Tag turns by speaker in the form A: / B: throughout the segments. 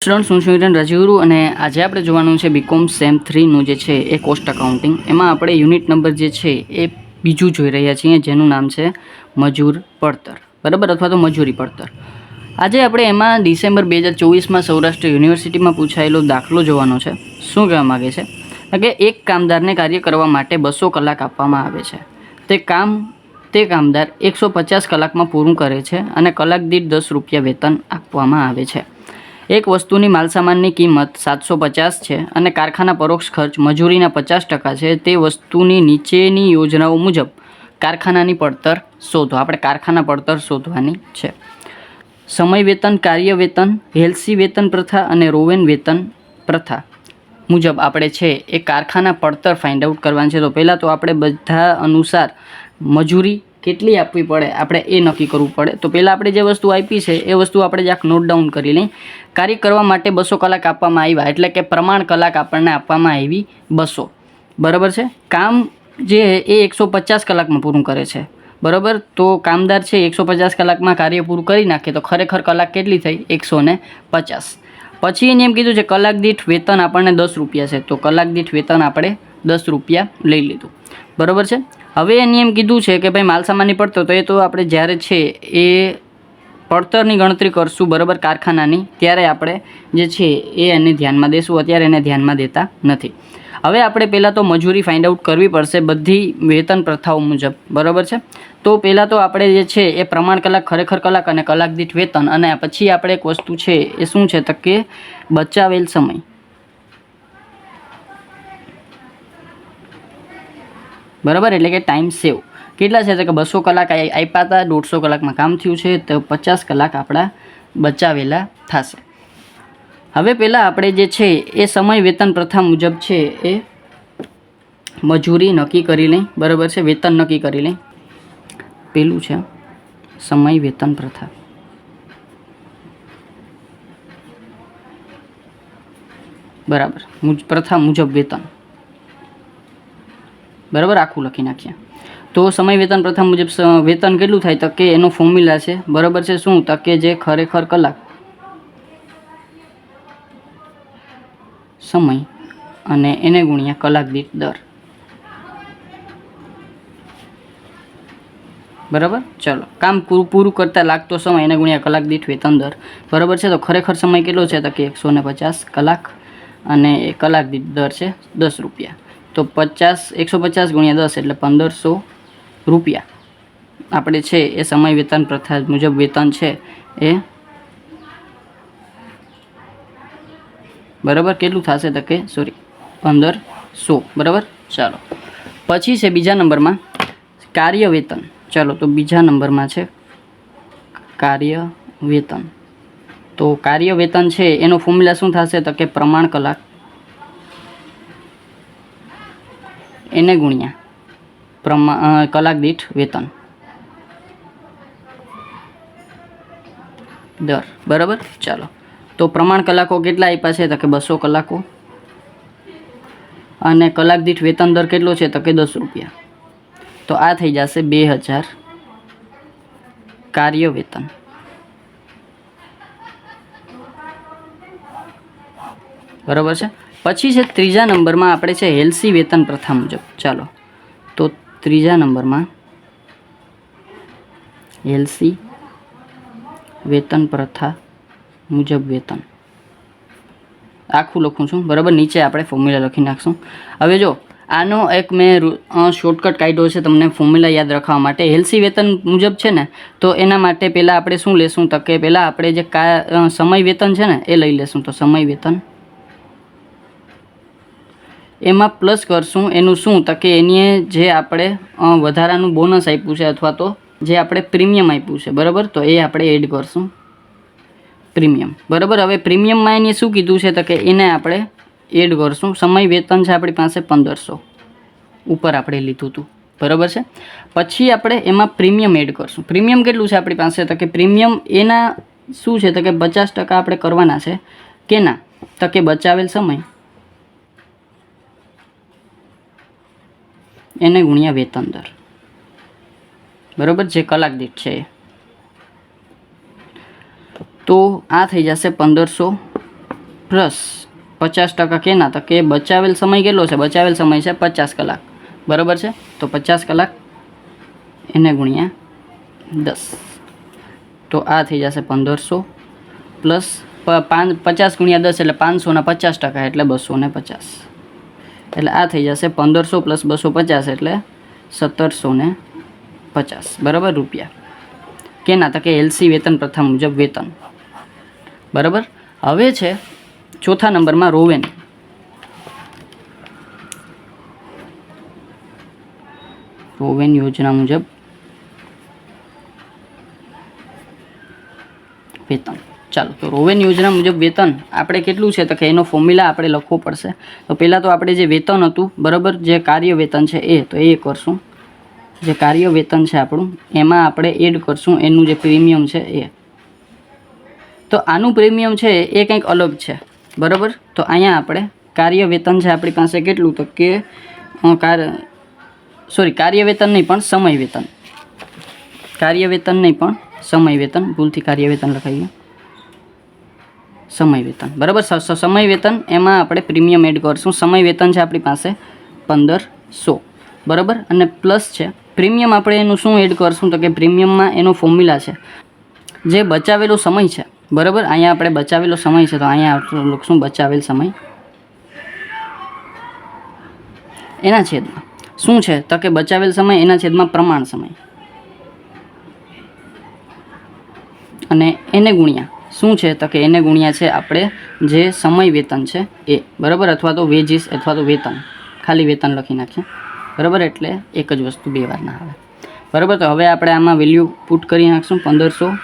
A: Student હું છું રાજ્યગુરુ અને આજે આપણે જોવાનું છે બીકોમ સેમ 3નું જે છે એ કોસ્ટ અકાઉન્ટિંગ. એમાં આપણે યુનિટ નંબર જે છે એ બીજું જોઈ રહ્યા છીએ, જેનું નામ છે મજૂર પડતર, બરાબર, અથવા તો મજૂરી પડતર. આજે આપણે એમાં ડિસેમ્બર 2024માં સૌરાષ્ટ્ર યુનિવર્સિટીમાં પૂછાયેલો દાખલો જોવાનો છે. શું કહેવા માગે છે કે એક કામદારને કાર્ય કરવા માટે 200 કલાક આપવામાં આવે છે. તે કામદાર 150 કલાકમાં પૂરું કરે છે અને કલાક દીઠ 10 રૂપિયા વેતન આપવામાં આવે છે. એક વસ્તુની માલસામાનની કિંમત 750 છે અને કારખાના પરોક્ષ ખર્ચ મજૂરીના 50% છે. તે વસ્તુની નીચેની યોજનાઓ મુજબ કારખાનાની પડતર શોધો. આપણે કારખાના પડતર શોધવાની છે. સમય વેતન, કાર્ય વેતન, હેલ્સી વેતન પ્રથા અને રોવેન વેતન પ્રથા મુજબ આપણે છે એ કારખાના પડતર ફાઇન્ડ આઉટ કરવાની છે. તો પહેલાં તો આપણે બધા અનુસાર મજૂરી કેટલી આપવી પડે આપણે એ નક્કી કરવું પડે. તો પહેલાં આપણે જે વસ્તુ આપી છે એ વસ્તુ આપણે જરાક નોટ ડાઉન કરી લઈએ. કાર્ય કરવા માટે 200 કલાક આપવામાં આવ્યા, એટલે કે પ્રમાણ કલાક આપણને આપવામાં આવી 200, બરાબર છે. કામ જે એ 150 કલાકમાં પૂરું કરે છે, બરાબર. તો કામદાર છે 150 કલાકમાં કાર્ય પૂરું કરી નાખે તો ખરેખર કલાક કેટલી થઈ? 150. પછી એને એમ કીધું છે કલાક દીઠ વેતન આપણને 10 રૂપિયા છે, તો કલાક દીઠ વેતન આપણે 10 રૂપિયા લઈ લીધું, બરાબર છે. હવે એને એમ કીધું છે કે ભાઈ માલસામાનની પડતર, તો એ તો આપણે જ્યારે છે એ પડતરની ગણતરી કરશું, બરાબર, કારખાનાની, ત્યારે આપણે જે છે એને ધ્યાનમાં દેશું. અત્યારે એને ધ્યાનમાં દેતા નથી. હવે આપણે પહેલાં તો મજૂરી ફાઇન્ડ આઉટ કરવી પડશે બધી વેતન પ્રથાઓ મુજબ, બરાબર છે. તો પહેલાં તો આપણે જે છે એ પ્રમાણ કલાક, ખરેખર કલાક અને કલાક દીઠ વેતન, અને પછી આપણે એક વસ્તુ છે એ શું છે તો કે બચાવેલ સમય, બરાબર, એટલે કે ટાઈમ સેવ. કેટલા છે તો કે 200 કલાક આપ્યા હતા, 150 કલાકમાં કામ થયું છે, તો 50 કલાક આપણા બચાવેલા થશે. હવે પહેલાં આપણે જે છે એ સમય વેતન પ્રથા મુજબ છે એ મજૂરી નક્કી કરી લઈ, બરાબર છે, વેતન નક્કી કરી લઈ. પેલું છે સમય વેતન પ્રથા, બરાબર, પ્રથા મુજબ વેતન, બરાબર, આખું લખી નાખ્યા. તો સમય વેતન પ્રથા મુજબ વેતન કેટલું થાય તો કે એનો ફોર્મ્યુલા છે, બરાબર છે, શું તો કે જે ખરેખર કલાક સમય અને એને ગુણ્યા કલાક દીઠ દર, બરાબર. ચલો, કામ પૂરું કરતાં લાગતો સમય એને ગુણ્યા કલાક દીઠ વેતન દર, બરાબર છે. તો ખરેખર સમય કેટલો છે તો કે 150 કલાક અને કલાક દીઠ દર છે 10 રૂપિયા. તો 150 ગુણ્યા 10 એટલે 1500 રૂપિયા આપણે છે એ સમય વેતન પ્રથા મુજબ વેતન છે એ, બરાબર, કેટલું થશે તો કે 1500, બરાબર. ચાલો, પછી છે બીજા નંબરમાં કાર્ય વેતન. ચાલો, તો બીજા નંબરમાં છે કાર્ય વેતન. તો કાર્ય વેતન છે એનો ફોર્મ્યુલા શું થશે તો કે પ્રમાણ કલાક એને ગુણ્યા કલાક દીઠ વેતન દર, બરાબર. ચાલો, તો પ્રમાણ કલાકો કેટલા આપ્યા છે તો કે 200 કલાકો અને કલાક દીઠ વેતન દર કેટલો છે તો કે 10 રૂપિયા. તો આ થઈ જશે 2000 કાર્ય વેતન, બરાબર છે. પછી છે ત્રીજા નંબરમાં આપણે છે હેલ્સી વેતન પ્રથા મુજબ. ચાલો, તો ત્રીજા નંબરમાં હેલ્સી વેતન પ્રથા મુજબ વેતન, આખું લખું છું, બરાબર. નીચે આપણે ફોર્મ્યુલા લખી નાખશું. હવે જો આનો એક મેં શોર્ટકટ કાઢ્યો છે તમને ફોર્મ્યુલા યાદ રાખવા માટે. હેલ્સી વેતન મુજબ છે ને, તો એના માટે પહેલાં આપણે શું લેશું તો કે પહેલાં આપણે જે સમય વેતન છે ને એ લઈ લેશું. તો સમય વેતન એમાં પ્લસ કરશું એનું શું તો કે એની જે આપણે વધારાનું બોનસ આપ્યું છે અથવા તો જે આપણે પ્રીમિયમ આપ્યું છે, બરાબર, તો એ આપણે એડ કરશું, પ્રીમિયમ, બરાબર. હવે પ્રીમિયમમાં એને શું કીધું છે તો કે એને આપણે એડ કરશું. સમય વેતન છે આપણી પાસે 1500 ઉપર આપણે લીધું હતું, બરાબર છે. પછી આપણે એમાં પ્રીમિયમ એડ કરશું. પ્રીમિયમ કેટલું છે આપણી પાસે તો કે પ્રીમિયમ એના શું છે તો કે 50% આપણે કરવાના છે, કેના તો કે બચાવેલ સમય એને ગુણ્યા વેતન દર, બરાબર, જે કલાક દીઠ છે. તો આ થઈ જશે 1500 પ્લસ 50% કેના તો કે બચાવેલ સમય કેટલો છે? બચાવેલ સમય છે 50 કલાક, બરાબર છે. તો 50 કલાક એને ગુણ્યા 10, તો આ થઈ જશે 1500 પ્લસ 50 ગુણ્યા 10 એટલે 550% એટલે 250, એટલે આ થઈ જશે 1500 પ્લસ 250 એટલે 1750, બરાબર, રૂપિયા. કેના તો કે એલસી વેતન પ્રથા મુજબ વેતન, બરાબર. હવે છે ચોથા નંબરમાં રોવેન. રોવેન યોજના મુજબ વેતન. ચાલો, તો રોવેન યોજના મુજબ વેતન આપણે કેટલું છે તો કે એનો ફોર્મ્યુલા આપણે લખવો પડશે. તો પહેલાં તો આપણે જે વેતન હતું, બરાબર, જે કાર્ય વેતન છે તો એ કરશું. જે કાર્ય વેતન છે આપણું એમાં આપણે એડ કરશું એનું જે પ્રીમિયમ છે એ. તો આનું પ્રીમિયમ છે એ કંઈક અલગ છે, બરાબર. તો અહીંયા આપણે કાર્ય વેતન છે આપણી પાસે કેટલું તો કે કાર્ય વેતન નહીં પણ સમય વેતન. કાર્ય વેતન નહીં પણ સમય વેતન, ભૂલથી કાર્ય વેતન લખાઈ ગયું, સમય વેતન, બરાબર. સમય વેતન એમાં આપણે પ્રીમિયમ એડ કરશું. સમય વેતન છે આપણી પાસે 1500, બરાબર. અને પ્લસ છે પ્રીમિયમ આપણે એનું શું એડ કરશું તો કે પ્રીમિયમમાં એનો ફોર્મ્યુલા છે જે બચાવેલો સમય છે, બરાબર. અહીંયા આપણે બચાવેલો સમય છે તો અહીંયા આપણે લખશું બચાવેલ સમય એના છેદમાં શું છે તો કે બચાવેલ સમય એના છેદમાં પ્રમાણ સમય, અને એને ગુણ્યા શું છે તો કે એને ગુણ્યા છે આપણે જે સમય વેતન છે એ, બરાબર. અથવા તો વેજીસ અથવા તો વેતન, ખાલી વેતન લખી નાખીએ, બરાબર. એટલે એક જ વસ્તુ બે વાર ના આવે, બરાબર. તો હવે આપણે આમાં વેલ્યુ પુટ કરી નાખશું 1500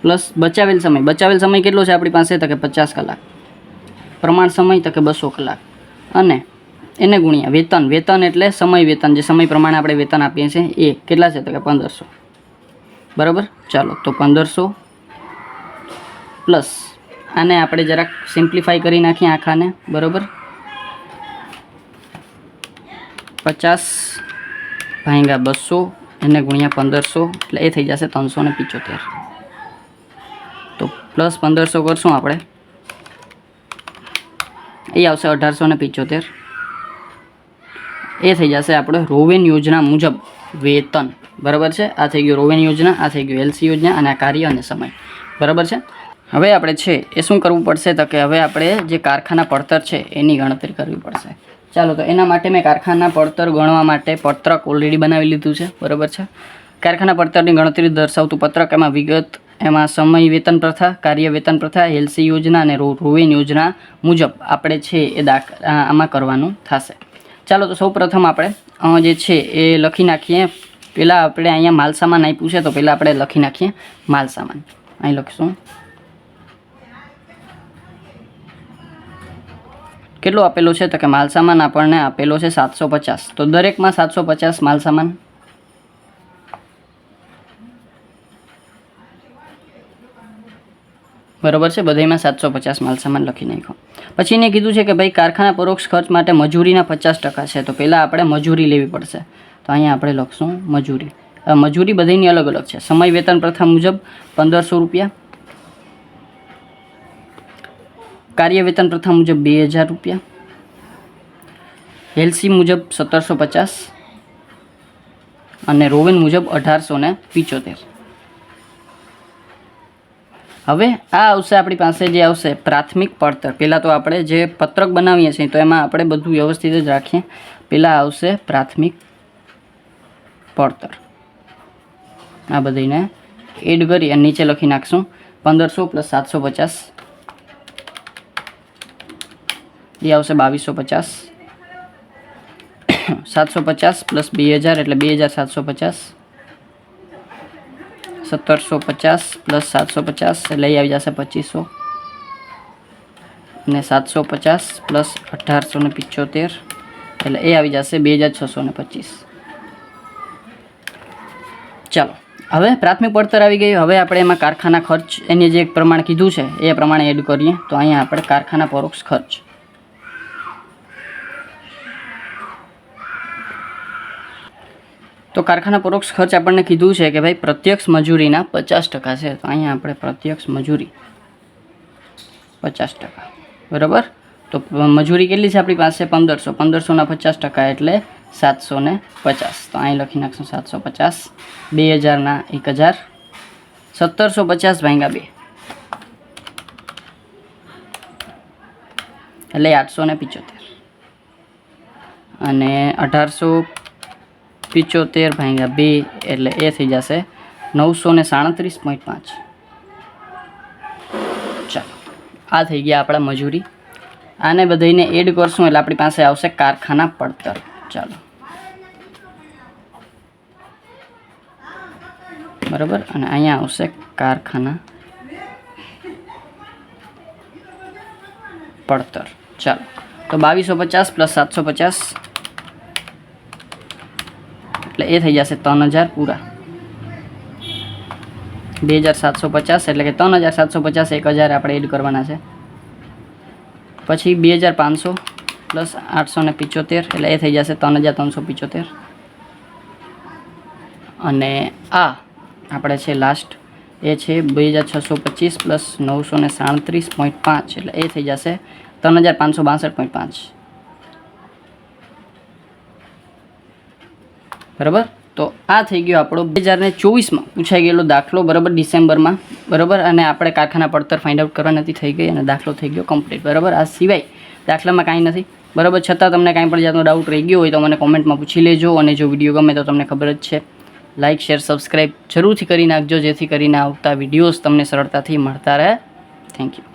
A: પ્લસ બચાવેલ સમય કેટલો છે આપણી પાસે તો કે 50 કલાક, પ્રમાણ સમય તો કે 200 કલાક, અને એને ગુણ્યા વેતન એટલે સમય વેતન, જે સમય પ્રમાણે આપણે વેતન આપીએ છીએ એ કેટલા છે તો કે 1500, બરાબર. ચાલો, તો 1500 પ્લસ આને આપણે જરાક સિમ્પ્લિફાઈ કરી નાખીએ આખાને, બરાબર. 50 ભાગ્યા 200 એને ગુણ્યા 1500 એટલે એ થઈ જશે 375. તો પ્લસ 1500 કરશું આપણે, એ આવશે 1875. એ થઈ જશે આપણે રોવેન યોજના મુજબ વેતન, બરાબર છે. આ થઈ ગયું રોવેન યોજના, આ થઈ ગયું એલસી યોજના, અને આ કાર્ય અને સમય, બરાબર છે. હવે આપણે છે એ શું કરવું પડશે તો કે હવે આપણે જે કારખાના પડતર છે એની ગણતરી કરવી પડશે. ચાલો, તો એના માટે મેં કારખાના પડતર ગણવા માટે પત્રક ઓલરેડી બનાવી લીધું છે, બરાબર છે. કારખાના પડતરની ગણતરી દર્શાવતું પત્રક, એમાં વિગત, એમાં સમય વેતન પ્રથા, કાર્ય વેતન પ્રથા, એલસી યોજના અને રોવેન યોજના મુજબ આપણે છે એ આમાં કરવાનું થશે. ચાલો, તો સૌ પ્રથમ આપણે જે છે એ લખી નાખીએ. પહેલાં આપણે અહીંયા માલ સામાન આપ્યું છે તો પહેલાં આપણે લખી નાખીએ માલ સામાન. અહીં લખીશું કેટલો આપેલો છે તો કે માલ સામાન આપણને આપેલો છે 750. તો દરેકમાં 750 માલ સામાન, બરાબર છે. બધામાં 750 માલ સામાન લખી નાખો. પછી એને કીધું છે કે ભાઈ કારખાના પરોક્ષ ખર્ચ માટે મજૂરીના 50% છે, તો પહેલાં આપણે મજૂરી લેવી પડશે. તો અહીંયા આપણે લખશું મજૂરી. મજૂરી બધાની અલગ અલગ છે. સમય વેતન પ્રથા મુજબ 1500 રૂપિયા, કાર્ય વેતન પ્રથા મુજબ 2000 રૂપિયા, એલસી મુજબ 1750 અને રોવેન મુજબ 1875. હવે આ આવશે આપણી પાસે જે આવશે પ્રાથમિક પડતર. પહેલાં તો આપણે જે પત્રક બનાવીએ છીએ તો એમાં આપણે બધું વ્યવસ્થિત જ રાખીએ. પહેલાં આવશે પ્રાથમિક પડતર, આ બધાને એડ કરી અને નીચે લખી નાખશું 1500 પ્લસ 750 એ આવશે 2250. 750 પ્લસ 2000 એટલે 2750. 1750 પ્લસ 750 એટલે એ આવી જશે 2500. અને 750 પ્લસ 1875 એટલે એ આવી જશે 2625. ચાલો, હવે પ્રાથમિક પડતર આવી ગયું. હવે આપણે એમાં કારખાના ખર્ચ એની જે પ્રમાણે કીધું છે એ પ્રમાણે એડ કરીએ. તો અહીંયા આપણે કારખાના પરોક્ષ ખર્ચ, તો કારખાના પરોક્ષ ખર્ચ આપણને કીધું છે કે ભાઈ પ્રત્યક્ષ મજૂરીના 50% છે. તો અહીંયા આપણે પ્રત્યક્ષ મજૂરી 50%, બરાબર. તો મજૂરી કેટલી છે આપણી પાસે? 1500. 1500ના 50% એટલે 750. તો અહીં લખી નાખશું 750. 2000ના 1000. 1750 ભાગ્યા 2 એટલે 875. અને 1875 ભાગ્યા 2 એટલે એ થઈ જશે 937.5. ચાલો, આ થઈ ગયા આપણા મજૂરી. આને બધાને એડ કરશું એટલે આપણી પાસે આવશે કારખાના પડતર. ચાલો, બરાબર. અને અહીંયા આવશે કારખાના પડતર. ચાલો, તો 2250 + 750 એટલે એ થઈ જશે 3000 પૂરા. 2750 એટલે કે 3750 1000 આપણે એડ કરવાના છે. પછી 2500 + 875 એટલે એ થઈ જશે 3375. અને આ આપણે છે લાસ્ટ એ છે 2625 + 937.5 એટલે એ થઈ જશે 3562.5. બરાબર. તો આ થઈ ગયો આપણો 2024માં પૂછાઈ ગયેલો દાખલો, બરાબર, ડિસેમ્બરમાં, બરાબર. અને આપણે કારખાના પડતર ફાઇન્ડ આઉટ કરવા નથી થઈ ગઈ અને દાખલો થઈ ગયો કમ્પ્લીટ, બરાબર. આ સિવાય દાખલામાં કાંઈ નથી, બરાબર. છતાં તમને કાંઈ પણ જાતનો ડાઉટ રહી ગયો હોય તો મને કોમેન્ટમાં પૂછી લેજો. અને જો વિડીયો ગમે તો તમને ખબર જ છે, લાઇક શેર સબસ્ક્રાઈબ જરૂરથી કરી નાખજો, જેથી કરીને આવતા વિડીયોઝ તમને સરળતાથી મળતા રહે. Thank you.